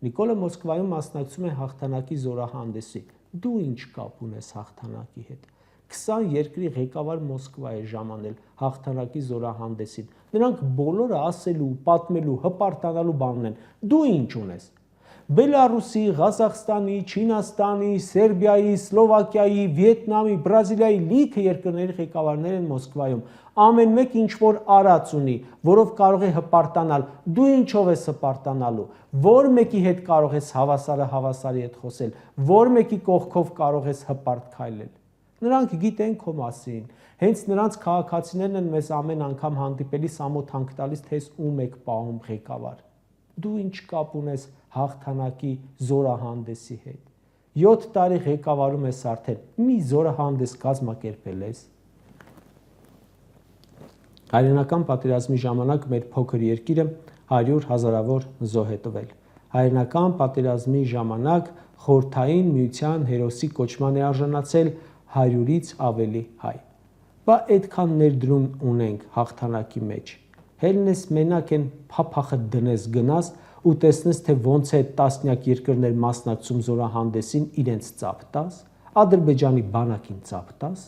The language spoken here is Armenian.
Նիկոլը Մոսկվայում մասնակցում է հաղթանակի զորահանդեսի։ Դու ինչ կապ ունես հաղթանակի հետ։ 20 երկրի ղեկավար Մոսկվա է ժամանել հաղթանակի զորահանդեսին։ Նրանք բոլորը ասելու, պատմելու, հպարտանալու բան ունեն։ Դու ինչ ունես։ Բելարուսի, Ղազախստանի, Չինաստանի, Սերբիայի, Սլովակիայի, Վիետնամի, Բրազիլիայի լիքը երկրների ղեկավարներ են Մոսկվայում։ Ամեն մեկ ինչ որ արած ունի, որով կարող է հպարտանալ։ Դու ինչով ես հպարտանալու։ Որ մեկի հետ կարող ես հավասարը հավասարի հետ խոսել, որ մեկի կողքով կարող ես հպարտ քայլել։ Նրանք գիտեն քո մասին։ Հենց նրանց քաղաքացիներն են մեզ ամեն անգամ հանդիպելիս ամոթանք տալիս, թե ում եք պահում ղեկավար։ Դու ինչ կապ ունես հաղթանակի զորահանդեսի հետ։ 7 տարի ղեկավարում ես արդեն, մի զորահանդես կազմակերպել ես։ Հայրենական պատերազմի ժամանակ մեր փոքր երկիրը 100 հազարավոր զոհ է տվել։ Հայրենական պատերազմի ժամանակ Խորհրդային Միության հերոսի կոչման է արժանացել 100-ից ավելի հայ։ Բա այդքան ներդրում ունենք հաղթանակի մեջ։ Հելնես մենակ են փափախը դնես գնաս ու տեսնես, թե ոնց է տասնյակ երկրներ մասնակցում զորահանդեսին, իրենց ծափ տաս, Ադրբեջանի բանակին ծափ տաս։